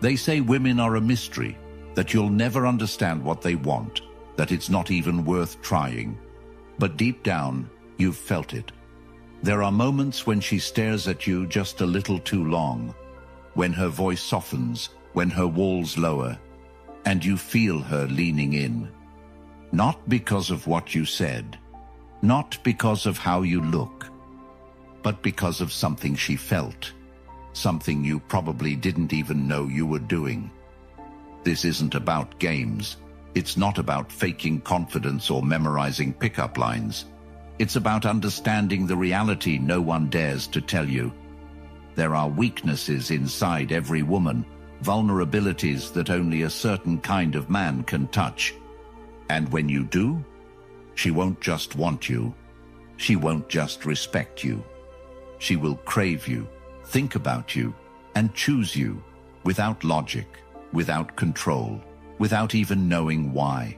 They say women are a mystery, that you'll never understand what they want, that it's not even worth trying. But deep down, you've felt it. There are moments when she stares at you just a little too long, when her voice softens, when her walls lower, and you feel her leaning in. Not because of what you said, not because of how you look, but because of something she felt, something you probably didn't even know you were doing. This isn't about games. It's not about faking confidence or memorizing pickup lines. It's about understanding the reality no one dares to tell you. There are weaknesses inside every woman, vulnerabilities that only a certain kind of man can touch. And when you do, she won't just want you. She won't just respect you. She will crave you, think about you, and choose you, without logic, without control, without even knowing why.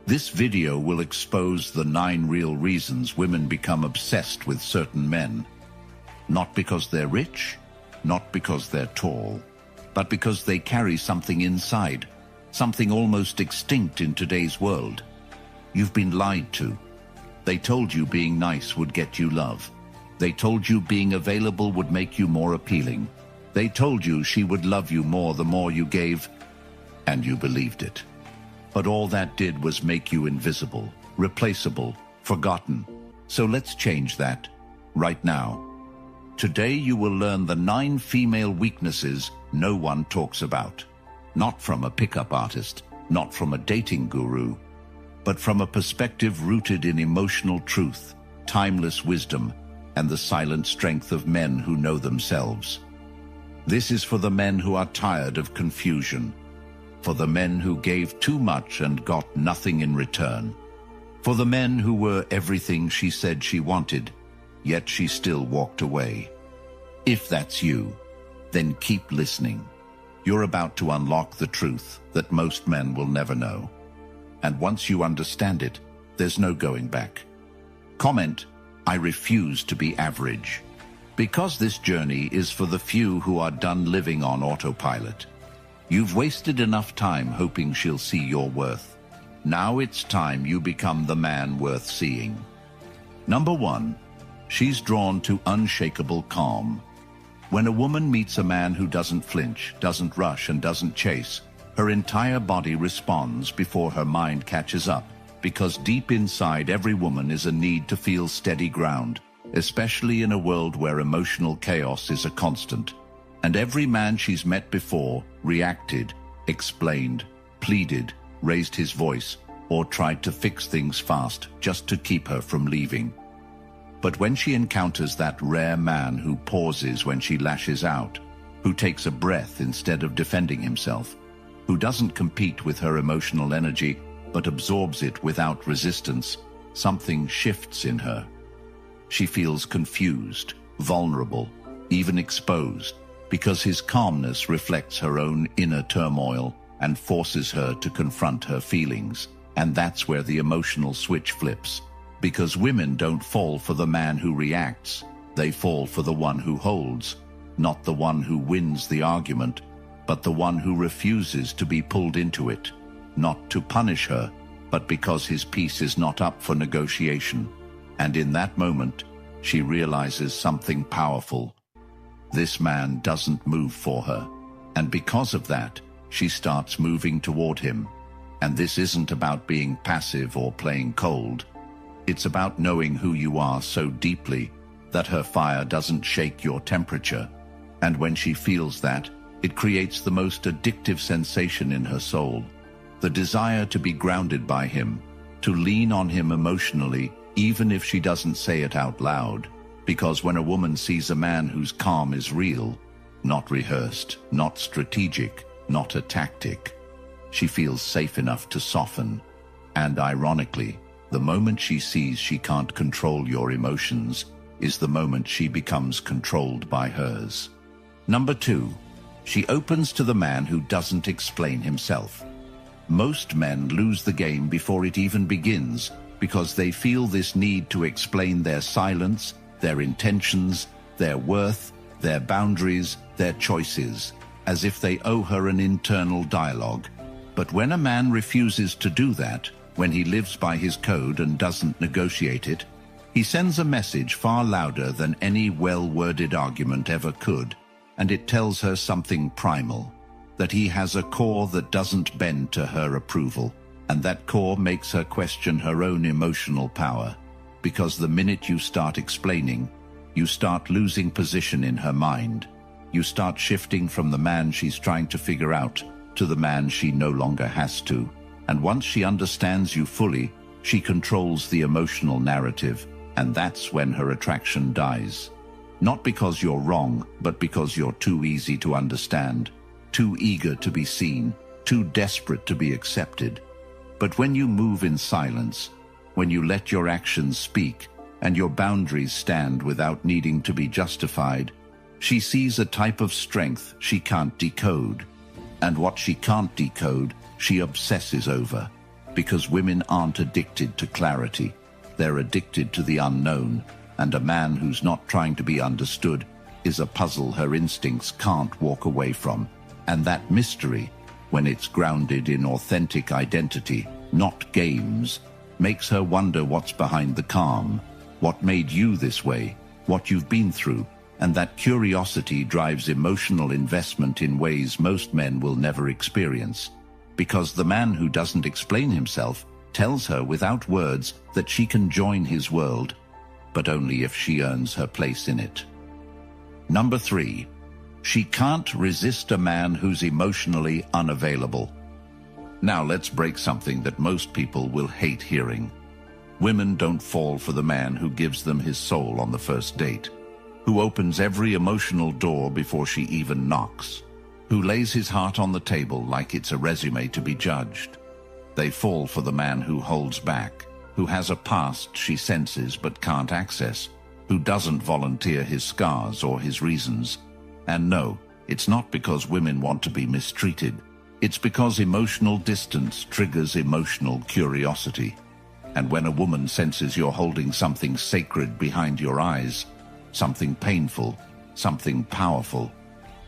This video will expose the 9 real reasons women become obsessed with certain men. Not because they're rich, not because they're tall, but because they carry something inside, something almost extinct in today's world. You've been lied to. They told you being nice would get you love. They told you being available would make you more appealing. They told you she would love you more the more you gave, and you believed it. But all that did was make you invisible, replaceable, forgotten. So let's change that, right now. Today you will learn the 9 female weaknesses no one talks about. Not from a pickup artist, not from a dating guru, but from a perspective rooted in emotional truth, timeless wisdom, and the silent strength of men who know themselves. This is for the men who are tired of confusion, for the men who gave too much and got nothing in return, for the men who were everything she said she wanted, yet she still walked away. If that's you, then keep listening. You're about to unlock the truth that most men will never know. And once you understand it, there's no going back. Comment, "I refuse to be average." Because this journey is for the few who are done living on autopilot. You've wasted enough time hoping she'll see your worth. Now it's time you become the man worth seeing. Number 1, she's drawn to unshakable calm. When a woman meets a man who doesn't flinch, doesn't rush, and doesn't chase, her entire body responds before her mind catches up, because deep inside every woman is a need to feel steady ground, especially in a world where emotional chaos is a constant. And every man she's met before reacted, explained, pleaded, raised his voice, or tried to fix things fast just to keep her from leaving. But when she encounters that rare man who pauses when she lashes out, who takes a breath instead of defending himself, who doesn't compete with her emotional energy but absorbs it without resistance, something shifts in her. She feels confused, vulnerable, even exposed, because his calmness reflects her own inner turmoil and forces her to confront her feelings. And that's where the emotional switch flips. Because women don't fall for the man who reacts, they fall for the one who holds, not the one who wins the argument, but the one who refuses to be pulled into it, not to punish her, but because his peace is not up for negotiation. And in that moment, she realizes something powerful. This man doesn't move for her, and because of that, she starts moving toward him. And this isn't about being passive or playing cold. It's about knowing who you are so deeply that her fire doesn't shake your temperature. And when she feels that, it creates the most addictive sensation in her soul. The desire to be grounded by him, to lean on him emotionally, even if she doesn't say it out loud. Because when a woman sees a man whose calm is real, not rehearsed, not strategic, not a tactic, she feels safe enough to soften. And ironically, the moment she sees she can't control your emotions is the moment she becomes controlled by hers. Number 2, she opens to the man who doesn't explain himself. Most men lose the game before it even begins because they feel this need to explain their silence, their intentions, their worth, their boundaries, their choices. as if they owe her an internal dialogue. But when a man refuses to do that, when he lives by his code and doesn't negotiate it, he sends a message far louder than any well-worded argument ever could, and it tells her something primal, that he has a core that doesn't bend to her approval, and that core makes her question her own emotional power, because the minute you start explaining, you start losing position in her mind. You start shifting from the man she's trying to figure out to the man she no longer has to. And once she understands you fully, she controls the emotional narrative, and that's when her attraction dies. Not because you're wrong, but because you're too easy to understand, too eager to be seen, too desperate to be accepted. But when you move in silence, when you let your actions speak, and your boundaries stand without needing to be justified, she sees a type of strength she can't decode. And what she can't decode, she obsesses over. Because women aren't addicted to clarity. They're addicted to the unknown, and a man who's not trying to be understood is a puzzle her instincts can't walk away from. And that mystery, when it's grounded in authentic identity, not games, makes her wonder what's behind the calm, what made you this way, what you've been through. And that curiosity drives emotional investment in ways most men will never experience. Because the man who doesn't explain himself tells her without words that she can join his world, but only if she earns her place in it. Number 3, she can't resist a man who's emotionally unavailable. Now let's break something that most people will hate hearing. Women don't fall for the man who gives them his soul on the first date, who opens every emotional door before she even knocks, who lays his heart on the table like it's a resume to be judged. They fall for the man who holds back, who has a past she senses but can't access, who doesn't volunteer his scars or his reasons. And no, it's not because women want to be mistreated. It's because emotional distance triggers emotional curiosity. And when a woman senses you're holding something sacred behind your eyes, something painful, something powerful,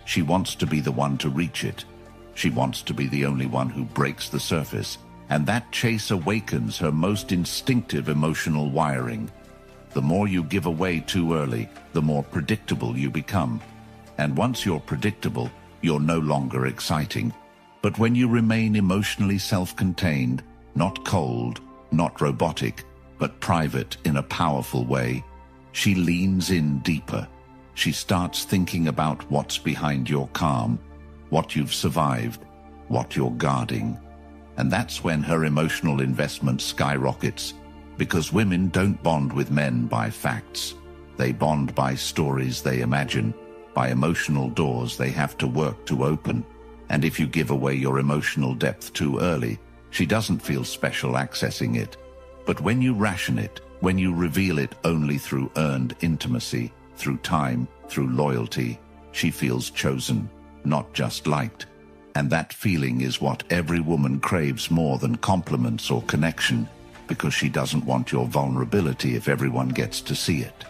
she wants to be the one to reach it. She wants to be the only one who breaks the surface, and that chase awakens her most instinctive emotional wiring. The more you give away too early, the more predictable you become. And once you're predictable, you're no longer exciting. But when you remain emotionally self-contained, not cold, not robotic, but private in a powerful way, she leans in deeper. She starts thinking about what's behind your calm, what you've survived, what you're guarding. And that's when her emotional investment skyrockets, because women don't bond with men by facts. They bond by stories they imagine, by emotional doors they have to work to open. And if you give away your emotional depth too early, she doesn't feel special accessing it. But when you ration it, when you reveal it only through earned intimacy, through time, through loyalty, she feels chosen, not just liked. And that feeling is what every woman craves more than compliments or connection, because she doesn't want your vulnerability if everyone gets to see it.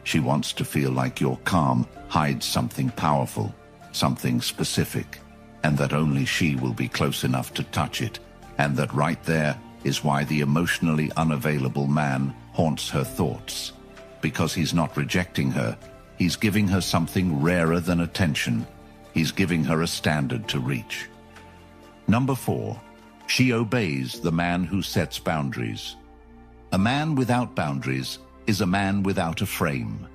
She wants to feel like your calm hides something powerful, something specific, and that only she will be close enough to touch it. And that right there is why the emotionally unavailable man haunts her thoughts. Because he's not rejecting her, he's giving her something rarer than attention. He's giving her a standard to reach. Number 4, she obeys the man who sets boundaries. A man without boundaries is a man without a frame.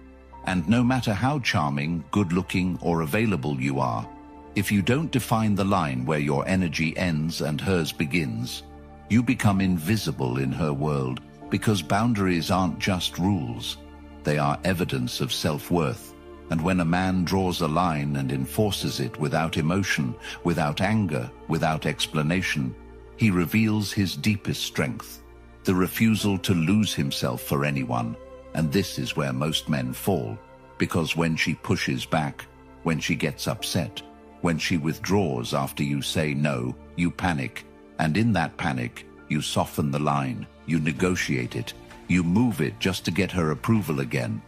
And no matter how charming, good-looking, or available you are, if you don't define the line where your energy ends and hers begins, you become invisible in her world, because boundaries aren't just rules. They are evidence of self-worth. And when a man draws a line and enforces it without emotion, without anger, without explanation, he reveals his deepest strength, the refusal to lose himself for anyone. And this is where most men fall, because when she pushes back, when she gets upset, when she withdraws after you say no, you panic. And in that panic, you soften the line, you negotiate it, you move it just to get her approval again.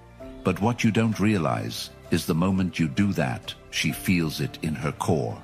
But what you don't realize is the moment you do that, she feels it in her core.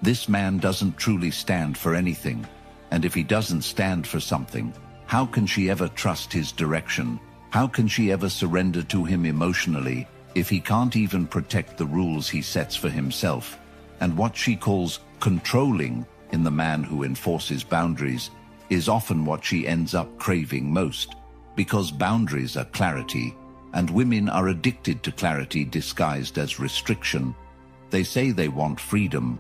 This man doesn't truly stand for anything, and if he doesn't stand for something, how can she ever trust his direction? How can she ever surrender to him emotionally if he can't even protect the rules he sets for himself? And what she calls controlling in the man who enforces boundaries is often what she ends up craving most, because boundaries are clarity, and women are addicted to clarity disguised as restriction. They say they want freedom,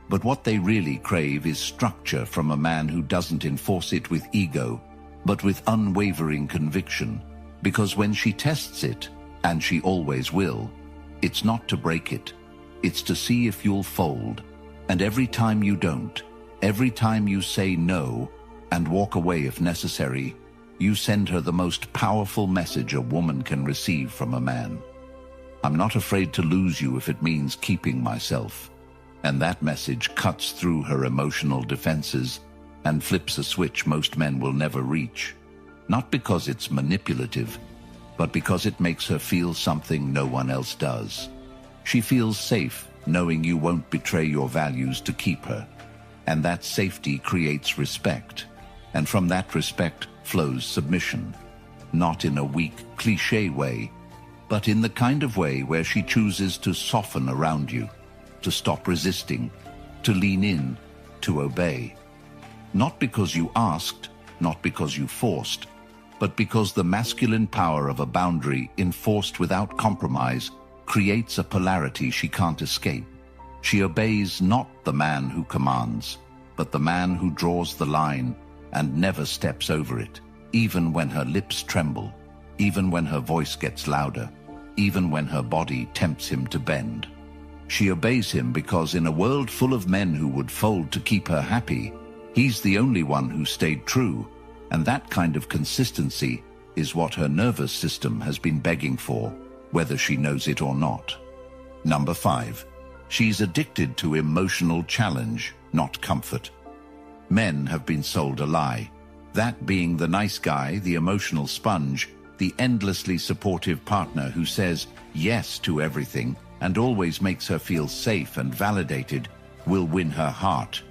but what they really crave is structure from a man who doesn't enforce it with ego, but with unwavering conviction. Because when she tests it, and she always will, it's not to break it, it's to see if you'll fold. And every time you don't, every time you say no and walk away if necessary, you send her the most powerful message a woman can receive from a man. I'm not afraid to lose you if it means keeping myself. And that message cuts through her emotional defenses and flips a switch most men will never reach. Not because it's manipulative, but because it makes her feel something no one else does. She feels safe knowing you won't betray your values to keep her. And that safety creates respect. And from that respect flows submission. Not in a weak, cliché way, but in the kind of way where she chooses to soften around you, to stop resisting, to lean in, to obey. Not because you asked, not because you forced, but because the masculine power of a boundary enforced without compromise creates a polarity she can't escape. She obeys not the man who commands, but the man who draws the line and never steps over it, even when her lips tremble, even when her voice gets louder, even when her body tempts him to bend. She obeys him because in a world full of men who would fold to keep her happy, he's the only one who stayed true, and that kind of consistency is what her nervous system has been begging for, whether she knows it or not. Number 5. She's addicted to emotional challenge, not comfort. Men have been sold a lie. That being the nice guy, the emotional sponge, the endlessly supportive partner who says yes to everything and always makes her feel safe and validated, will win her heart.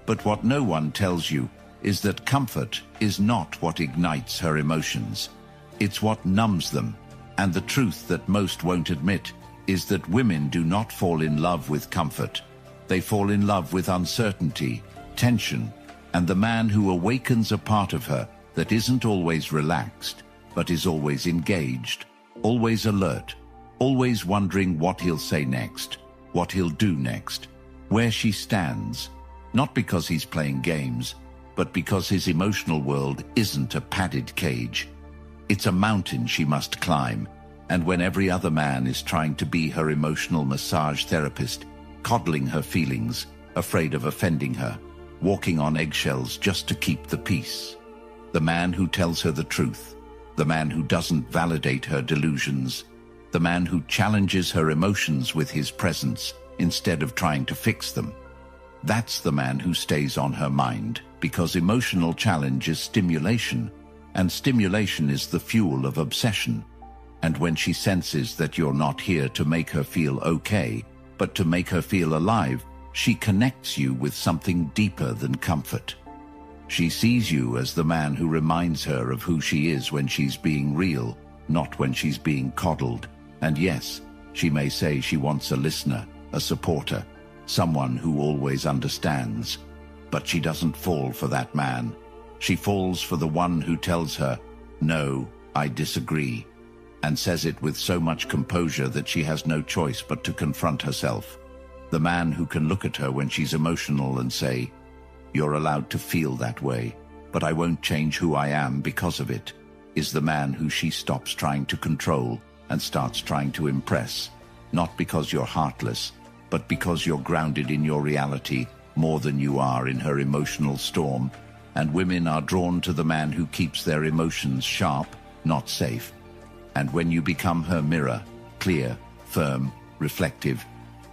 But what no one tells you is that comfort is not what ignites her emotions. It's what numbs them. And the truth that most won't admit is that women do not fall in love with comfort. They fall in love with uncertainty, tension, and the man who awakens a part of her that isn't always relaxed, but is always engaged, always alert, always wondering what he'll say next, what he'll do next, where she stands, not because he's playing games, but because his emotional world isn't a padded cage. It's a mountain she must climb, and when every other man is trying to be her emotional massage therapist, coddling her feelings, afraid of offending her, walking on eggshells just to keep the peace. The man who tells her the truth, the man who doesn't validate her delusions, the man who challenges her emotions with his presence instead of trying to fix them. That's the man who stays on her mind, because emotional challenge is stimulation, and stimulation is the fuel of obsession. And when she senses that you're not here to make her feel okay, but to make her feel alive, she connects you with something deeper than comfort. She sees you as the man who reminds her of who she is when she's being real, not when she's being coddled. And yes, she may say she wants a listener, a supporter, someone who always understands. But she doesn't fall for that man. She falls for the one who tells her, "No, I disagree," and says it with so much composure that she has no choice but to confront herself. The man who can look at her when she's emotional and say, "You're allowed to feel that way, but I won't change who I am because of it," is the man who she stops trying to control and starts trying to impress, not because you're heartless, but because you're grounded in your reality more than you are in her emotional storm. And women are drawn to the man who keeps their emotions sharp, not safe. And when you become her mirror, clear, firm, reflective,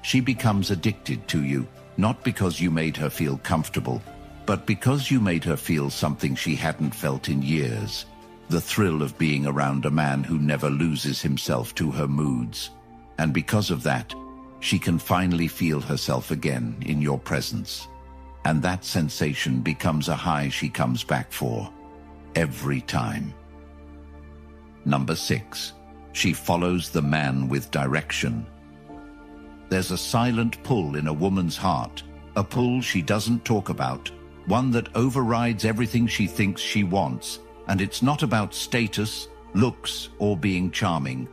she becomes addicted to you, not because you made her feel comfortable, but because you made her feel something she hadn't felt in years. The thrill of being around a man who never loses himself to her moods. And because of that, she can finally feel herself again in your presence. And that sensation becomes a high she comes back for, every time. Number 6, she follows the man with direction. There's a silent pull in a woman's heart, a pull she doesn't talk about, one that overrides everything she thinks she wants. And it's not about status, looks, or being charming.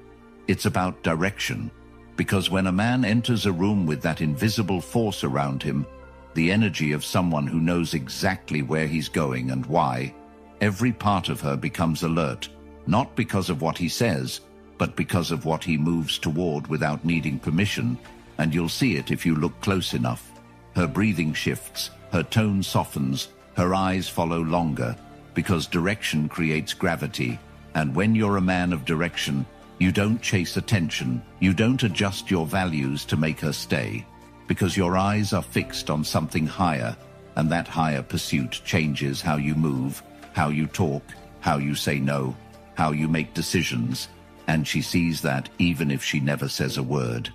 It's about direction. Because when a man enters a room with that invisible force around him, the energy of someone who knows exactly where he's going and why, every part of her becomes alert, not because of what he says, but because of what he moves toward without needing permission. And you'll see it if you look close enough. Her breathing shifts, her tone softens, her eyes follow longer, because direction creates gravity. And when you're a man of direction, you don't chase attention, you don't adjust your values to make her stay, because your eyes are fixed on something higher, and that higher pursuit changes how you move, how you talk, how you say no, how you make decisions, and she sees that even if she never says a word.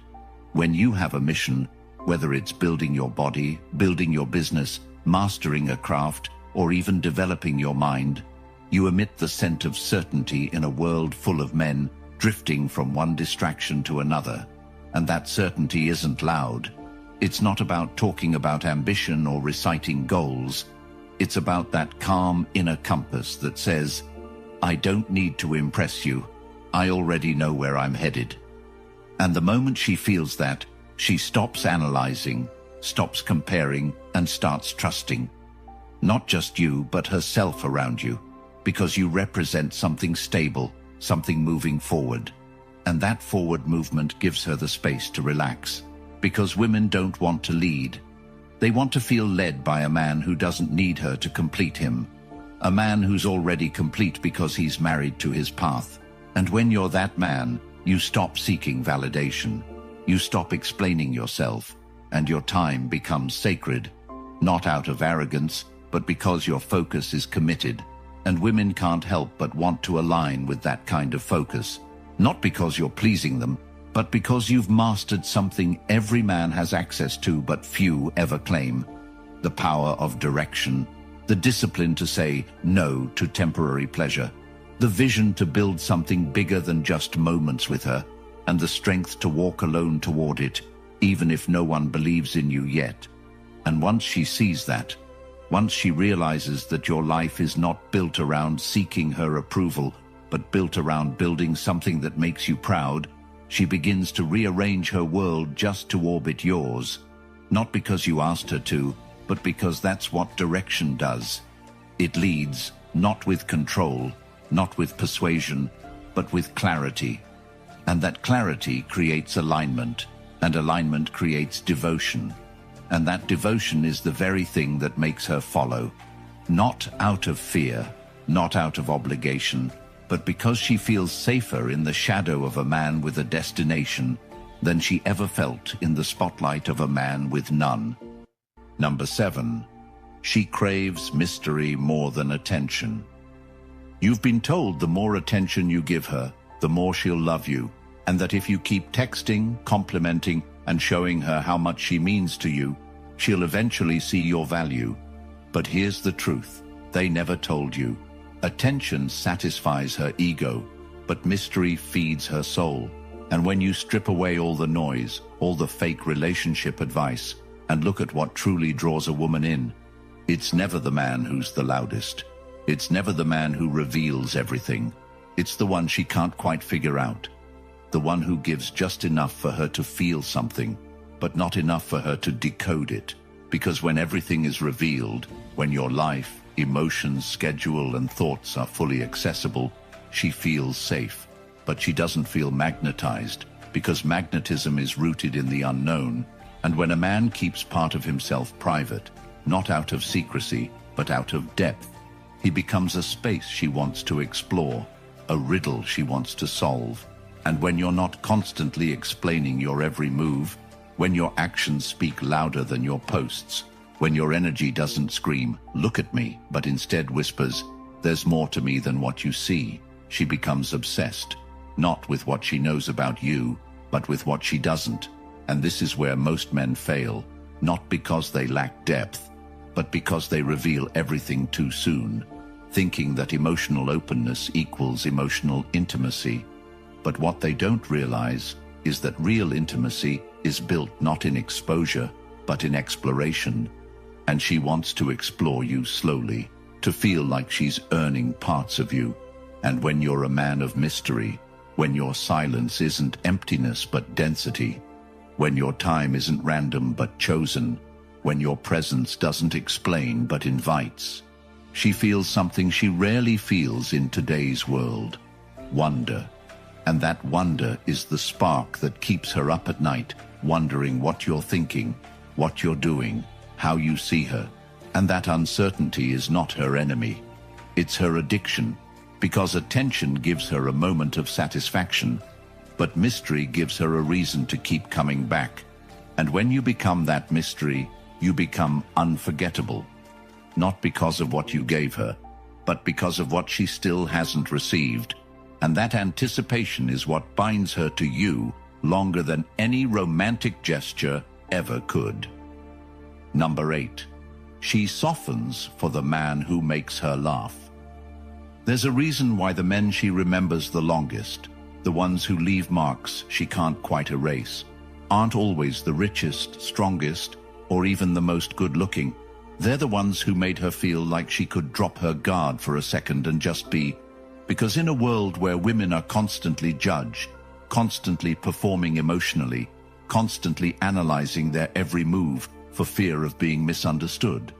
When you have a mission, whether it's building your body, building your business, mastering a craft, or even developing your mind, you emit the scent of certainty in a world full of men drifting from one distraction to another. And that certainty isn't loud. It's not about talking about ambition or reciting goals. It's about that calm inner compass that says, I don't need to impress you. I already know where I'm headed. And the moment she feels that, she stops analyzing, stops comparing, and starts trusting. Not just you, but herself around you, because you represent something stable, something moving forward. And that forward movement gives her the space to relax, because women don't want to lead. They want to feel led by a man who doesn't need her to complete him, a man who's already complete because he's married to his path. And when you're that man, you stop seeking validation. You stop explaining yourself, and your time becomes sacred, not out of arrogance, but because your focus is committed. And women can't help but want to align with that kind of focus, not because you're pleasing them, but because you've mastered something every man has access to but few ever claim: the power of direction, the discipline to say no to temporary pleasure, the vision to build something bigger than just moments with her, and the strength to walk alone toward it, even if no one believes in you yet. And once she sees that, once she realizes that your life is not built around seeking her approval, but built around building something that makes you proud, she begins to rearrange her world just to orbit yours. Not because you asked her to, but because that's what direction does. It leads, not with control, not with persuasion, but with clarity. And that clarity creates alignment, and alignment creates devotion. And that devotion is the very thing that makes her follow, not out of fear, not out of obligation, but because she feels safer in the shadow of a man with a destination than she ever felt in the spotlight of a man with none. Number 7, she craves mystery more than attention. You've been told the more attention you give her, the more she'll love you, and that if you keep texting, complimenting, and showing her how much she means to you, she'll eventually see your value. But here's the truth: they never told you. Attention satisfies her ego, but mystery feeds her soul. And when you strip away all the noise, all the fake relationship advice, and look at what truly draws a woman in, it's never the man who's the loudest. It's never the man who reveals everything. It's the one she can't quite figure out. The one who gives just enough for her to feel something, but not enough for her to decode it. Because when everything is revealed, when your life, emotions, schedule, and thoughts are fully accessible, she feels safe. But she doesn't feel magnetized, because magnetism is rooted in the unknown. And when a man keeps part of himself private, not out of secrecy, but out of depth, he becomes a space she wants to explore, a riddle she wants to solve. And when you're not constantly explaining your every move, when your actions speak louder than your posts, when your energy doesn't scream, "Look at me," but instead whispers, "There's more to me than what you see," she becomes obsessed, not with what she knows about you, but with what she doesn't. And this is where most men fail, not because they lack depth, but because they reveal everything too soon, thinking that emotional openness equals emotional intimacy. But what they don't realize is that real intimacy is built not in exposure, but in exploration. And she wants to explore you slowly, to feel like she's earning parts of you. And when you're a man of mystery, when your silence isn't emptiness but density, when your time isn't random but chosen, when your presence doesn't explain but invites, she feels something she rarely feels in today's world: wonder. And that wonder is the spark that keeps her up at night, wondering what you're thinking, what you're doing, how you see her. And that uncertainty is not her enemy. It's her addiction, because attention gives her a moment of satisfaction, but mystery gives her a reason to keep coming back. And when you become that mystery, you become unforgettable, not because of what you gave her, but because of what she still hasn't received. And that anticipation is what binds her to you longer than any romantic gesture ever could. Number 8. She softens for the man who makes her laugh. There's a reason why the men she remembers the longest, the ones who leave marks she can't quite erase, aren't always the richest, strongest, or even the most good-looking. They're the ones who made her feel like she could drop her guard for a second and just be. Because in a world where women are constantly judged, constantly performing emotionally, constantly analyzing their every move for fear of being misunderstood,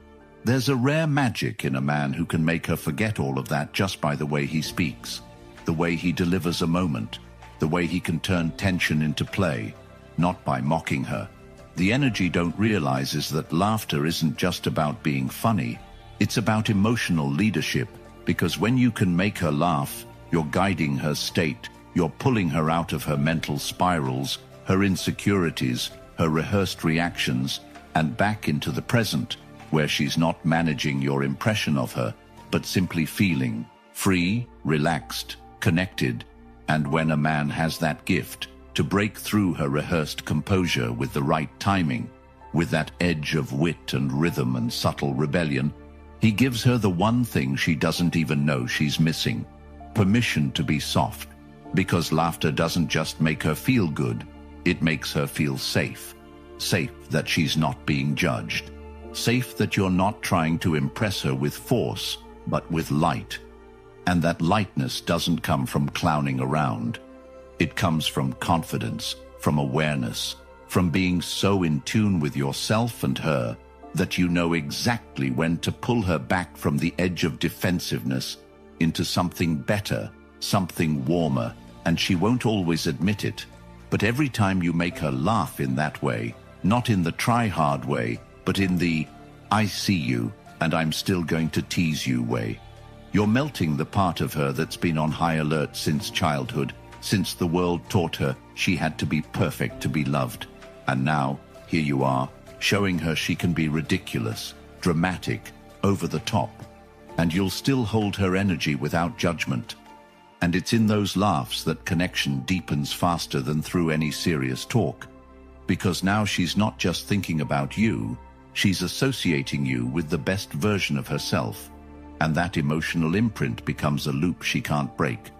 there's a rare magic in a man who can make her forget all of that just by the way he speaks, the way he delivers a moment, the way he can turn tension into play, not by mocking her. The energy don't realize is that laughter isn't just about being funny, it's about emotional leadership, because when you can make her laugh, you're guiding her state, you're pulling her out of her mental spirals, her insecurities, her rehearsed reactions, and back into the present, where she's not managing your impression of her, but simply feeling free, relaxed, connected. And when a man has that gift, to break through her rehearsed composure with the right timing, with that edge of wit and rhythm and subtle rebellion, he gives her the one thing she doesn't even know she's missing: permission to be soft. Because laughter doesn't just make her feel good, it makes her feel safe. Safe that she's not being judged. Safe that you're not trying to impress her with force, but with light. And that lightness doesn't come from clowning around. It comes from confidence, from awareness, from being so in tune with yourself and her that you know exactly when to pull her back from the edge of defensiveness into something better, something warmer, and she won't always admit it. But every time you make her laugh in that way, not in the try-hard way, but in the "I see you, and I'm still going to tease you" way, you're melting the part of her that's been on high alert since childhood, since the world taught her she had to be perfect to be loved. And now, here you are, showing her she can be ridiculous, dramatic, over the top, and you'll still hold her energy without judgment. And it's in those laughs that connection deepens faster than through any serious talk. Because now she's not just thinking about you, she's associating you with the best version of herself. And that emotional imprint becomes a loop she can't break.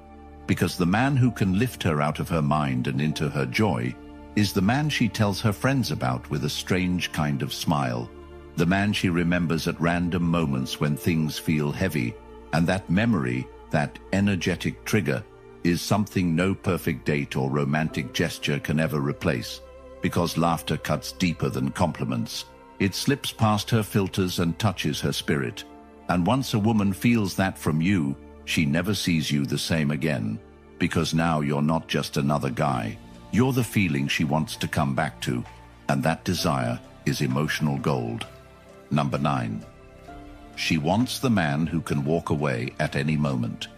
Because the man who can lift her out of her mind and into her joy is the man she tells her friends about with a strange kind of smile. The man she remembers at random moments when things feel heavy. And that memory, that energetic trigger, is something no perfect date or romantic gesture can ever replace. Because laughter cuts deeper than compliments. It slips past her filters and touches her spirit. And once a woman feels that from you, she never sees you the same again. Because now you're not just another guy. You're the feeling she wants to come back to. And that desire is emotional gold. Number 9. She wants the man who can walk away at any moment.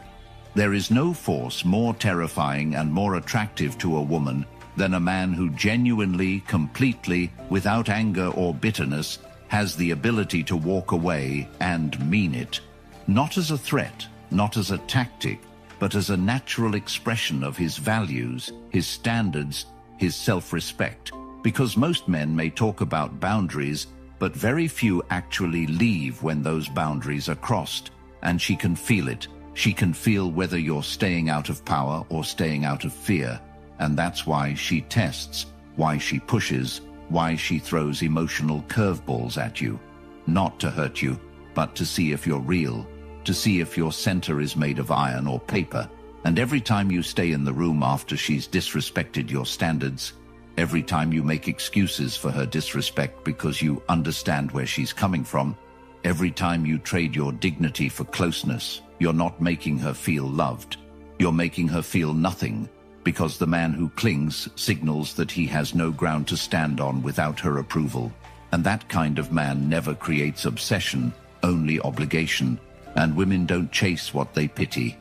There is no force more terrifying and more attractive to a woman than a man who genuinely, completely, without anger or bitterness, has the ability to walk away and mean it. Not as a threat, not as a tactic, but as a natural expression of his values, his standards, his self-respect, because most men may talk about boundaries, but very few actually leave when those boundaries are crossed, and she can feel it. She can feel whether you're staying out of power or staying out of fear, and that's why she tests, why she pushes, why she throws emotional curveballs at you. Not to hurt you, but to see if you're real, to see if your center is made of iron or paper. And every time you stay in the room after she's disrespected your standards, every time you make excuses for her disrespect because you understand where she's coming from, every time you trade your dignity for closeness, you're not making her feel loved. You're making her feel nothing, because the man who clings signals that he has no ground to stand on without her approval. And that kind of man never creates obsession, only obligation. And women don't chase what they pity.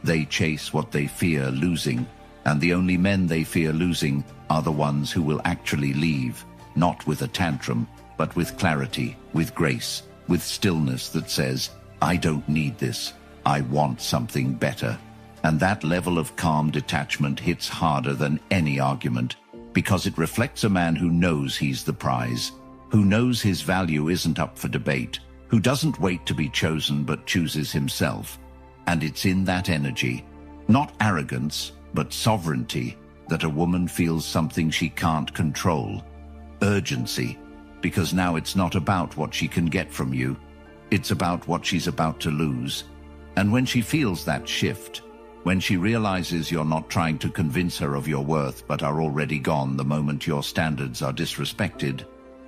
They chase what they fear losing. And the only men they fear losing are the ones who will actually leave, not with a tantrum, but with clarity, with grace, with stillness that says, I don't need this. I want something better. And that level of calm detachment hits harder than any argument, because it reflects a man who knows he's the prize, who knows his value isn't up for debate, who doesn't wait to be chosen but chooses himself. And it's in that energy, not arrogance, but sovereignty, that a woman feels something she can't control. Urgency, because now it's not about what she can get from you, it's about what she's about to lose. And when she feels that shift, when she realizes you're not trying to convince her of your worth but are already gone the moment your standards are disrespected,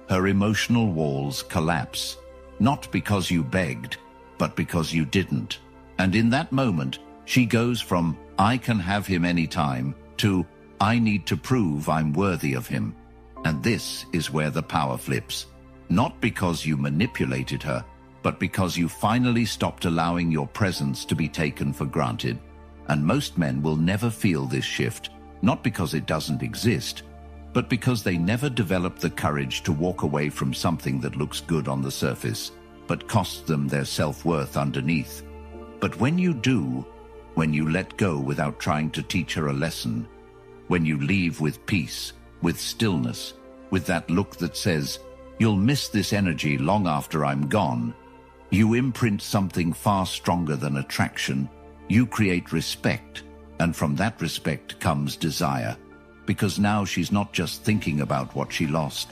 her emotional walls collapse, not because you begged, but because you didn't. And in that moment, she goes from, I can have him anytime, to, I need to prove I'm worthy of him. And this is where the power flips. Not because you manipulated her, but because you finally stopped allowing your presence to be taken for granted. And most men will never feel this shift, not because it doesn't exist, but because they never develop the courage to walk away from something that looks good on the surface, but costs them their self-worth underneath. But when you do, when you let go without trying to teach her a lesson, when you leave with peace, with stillness, with that look that says, you'll miss this energy long after I'm gone, you imprint something far stronger than attraction. You create respect, and from that respect comes desire, because now she's not just thinking about what she lost.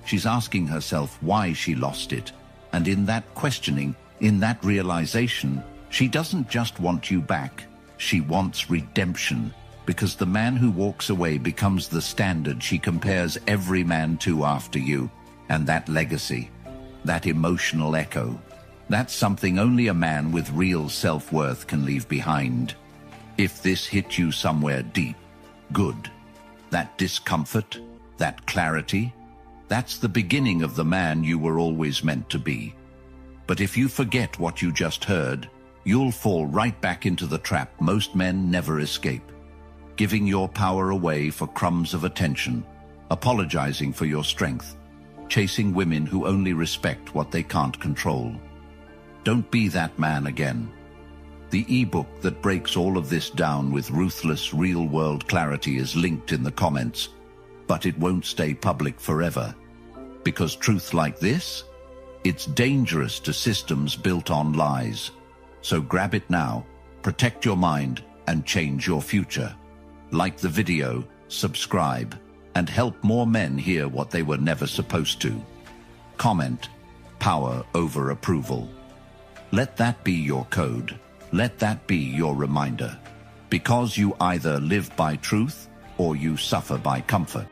She's asking herself why she lost it, and in that questioning, in that realization, she doesn't just want you back, she wants redemption, because the man who walks away becomes the standard she compares every man to after you, and that legacy, that emotional echo, that's something only a man with real self-worth can leave behind. If this hit you somewhere deep, good. That discomfort, that clarity, that's the beginning of the man you were always meant to be. But if you forget what you just heard, you'll fall right back into the trap most men never escape. Giving your power away for crumbs of attention, apologizing for your strength, chasing women who only respect what they can't control. Don't be that man again. The ebook that breaks all of this down with ruthless real-world clarity is linked in the comments, but it won't stay public forever. Because truth like this, it's dangerous to systems built on lies. So grab it now, protect your mind, and change your future. Like the video, subscribe, and help more men hear what they were never supposed to. Comment, power over approval. Let that be your code. Let that be your reminder. Because you either live by truth or you suffer by comfort.